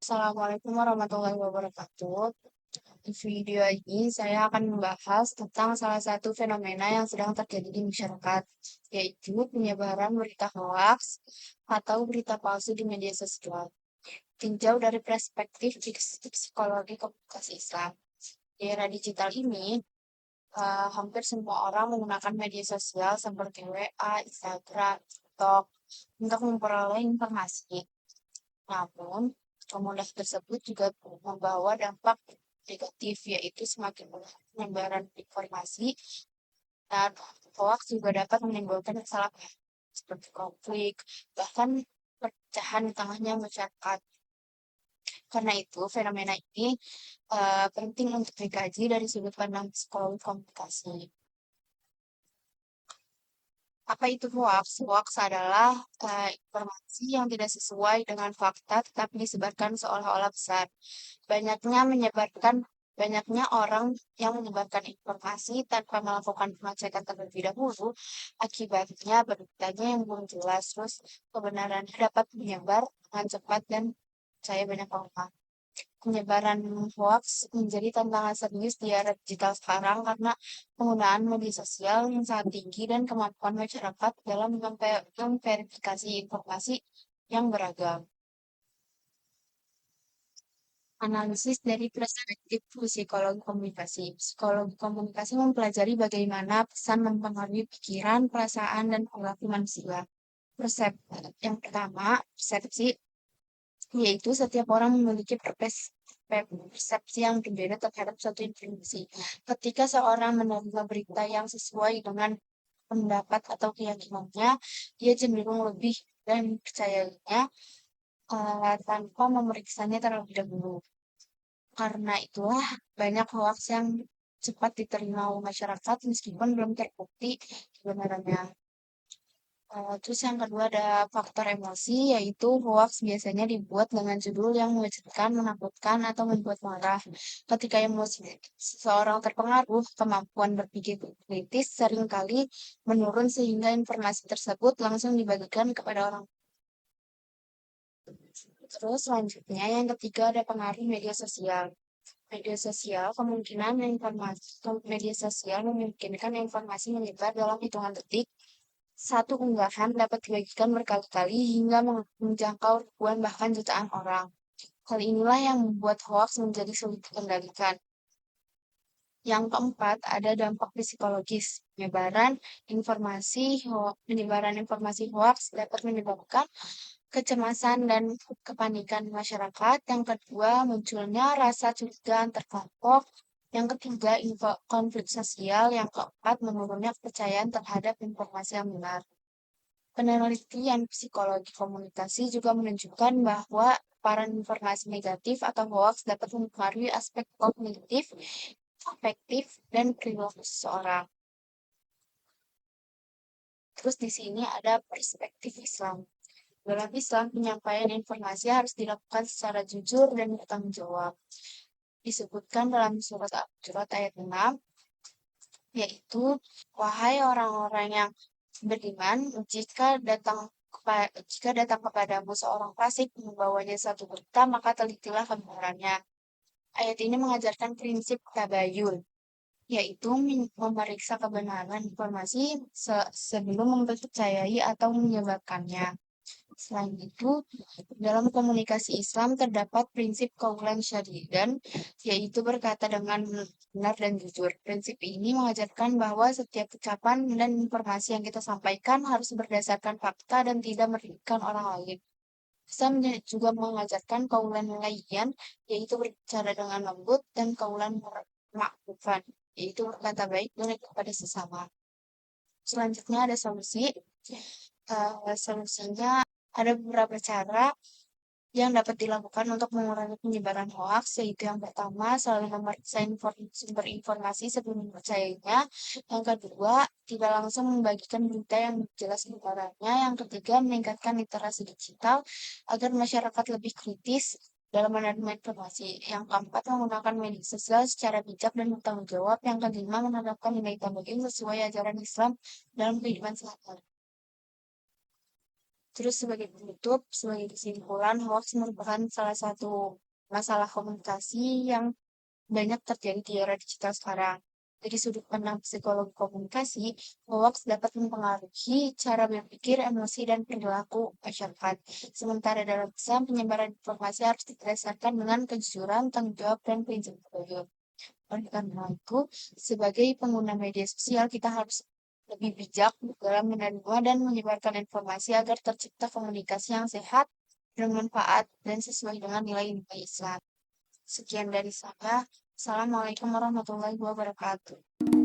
Assalamualaikum warahmatullahi wabarakatuh. Di video ini saya akan membahas tentang salah satu fenomena yang sedang terjadi di masyarakat, yaitu penyebaran berita hoaks atau berita palsu di media sosial. Tinjau dari perspektif psikologi komunikasi Islam. Di era digital ini, hampir semua orang menggunakan media sosial seperti WA, Instagram, TikTok untuk memperoleh informasi. Namun, kemudahan tersebut juga membawa dampak negatif, yaitu semakin banyak penyebaran informasi dan hoax juga dapat menimbulkan kesalahan seperti konflik, bahkan perpecahan di tengahnya masyarakat. Karena itu, fenomena ini penting untuk dikaji dari sudut pandang psikologi komunikasi. Apa itu hoax? Hoax adalah informasi yang tidak sesuai dengan fakta tetapi disebarkan seolah-olah besar. Banyaknya orang yang menyebarkan informasi tanpa melakukan pengecekan terlebih dahulu, akibatnya beritanya yang belum jelas, terus kebenarannya dapat menyebar dengan cepat dan saya banyak orang. Penyebaran hoax menjadi tantangan serius di era digital sekarang karena penggunaan media sosial yang sangat tinggi dan kemampuan masyarakat dalam memverifikasi informasi yang beragam. Analisis dari perspektif psikologi komunikasi. Psikologi komunikasi mempelajari bagaimana pesan mempengaruhi pikiran, perasaan, dan perilaku manusia. Yang pertama, persepsi, yaitu setiap orang memiliki persepsi yang berbeda terhadap suatu informasi. Ketika seorang menerima berita yang sesuai dengan pendapat atau keyakinannya, dia cenderung lebih dan percayanya tanpa memeriksanya terlebih dahulu. Karena itulah banyak hoax yang cepat diterima oleh masyarakat meskipun belum terbukti kebenarannya. Terus yang kedua ada faktor emosi, yaitu hoax biasanya dibuat dengan judul yang mengejutkan, menakutkan, atau membuat marah. Ketika emosi seseorang terpengaruh, kemampuan berpikir kritis seringkali menurun sehingga informasi tersebut langsung dibagikan kepada orang. Terus selanjutnya yang ketiga ada pengaruh media sosial. Media sosial memungkinkan informasi menyebar dalam hitungan detik. Satu unggahan dapat dibagikan berkali-kali hingga menjangkau ribuan bahkan jutaan orang. Hal inilah yang membuat hoax menjadi sulit dikendalikan. Yang keempat, ada dampak psikologis. Penyebaran informasi hoax dapat menyebabkan kecemasan dan kepanikan masyarakat. Yang kedua, munculnya rasa curiga antar kelompok. Yang ketiga, konflik sosial. Yang keempat, menurunnya kepercayaan terhadap informasi yang benar. Penelitian psikologi komunikasi juga menunjukkan bahwa paparan informasi negatif atau hoax dapat mempengaruhi aspek kognitif, afektif, dan perilaku seseorang. Terus di sini ada perspektif Islam. Dalam Islam, penyampaian informasi harus dilakukan secara jujur dan bertanggung jawab. Disebutkan dalam surat Al-Hujurat ayat 6, yaitu, wahai orang-orang yang beriman, jika datang kepadamu seorang fasik membawanya satu berita, maka telitilah kebenarannya. Ayat ini mengajarkan prinsip tabayun, yaitu memeriksa kebenaran informasi sebelum mempercayai atau menyebarkannya. Selain itu, dalam komunikasi Islam terdapat prinsip qaulan syadidan, yaitu berkata dengan benar dan jujur. Prinsip ini mengajarkan bahwa setiap ucapan dan informasi yang kita sampaikan harus berdasarkan fakta dan tidak merugikan orang lain. Islam juga mengajarkan qaulan layyan, yaitu berbicara dengan lembut, dan qaulan ma'rufan, yaitu berkata baik kepada sesama. Selanjutnya ada solusi. Solusinya ada beberapa cara yang dapat dilakukan untuk mengurangi penyebaran hoax, yaitu yang pertama, selalu memeriksa sumber informasi sebelum mempercayainya. Yang kedua, tidak langsung membagikan berita yang jelas kebenarannya. Yang ketiga, meningkatkan literasi digital agar masyarakat lebih kritis dalam menerima informasi. Yang keempat, menggunakan media sosial secara bijak dan bertanggung jawab. Yang kelima, menerapkan nilai tabayun sesuai ajaran Islam dalam kehidupan sehari-hari. Terus sebagai penutup, sebagai kesimpulan, hoax merupakan salah satu masalah komunikasi yang banyak terjadi di era digital sekarang. Dari sudut pandang psikologi komunikasi, hoax dapat mempengaruhi cara berpikir, emosi, dan perilaku masyarakat. Sementara dalam pesan, penyebaran informasi harus didasarkan dengan kejujuran, tanggung jawab, dan prinsip prinsip. Oleh karena itu, sebagai pengguna media sosial, kita harus lebih bijak dalam menerima dan menyebarkan informasi agar tercipta komunikasi yang sehat, bermanfaat, dan sesuai dengan nilai-nilai Islam. Sekian dari saya. Assalamualaikum warahmatullahi wabarakatuh.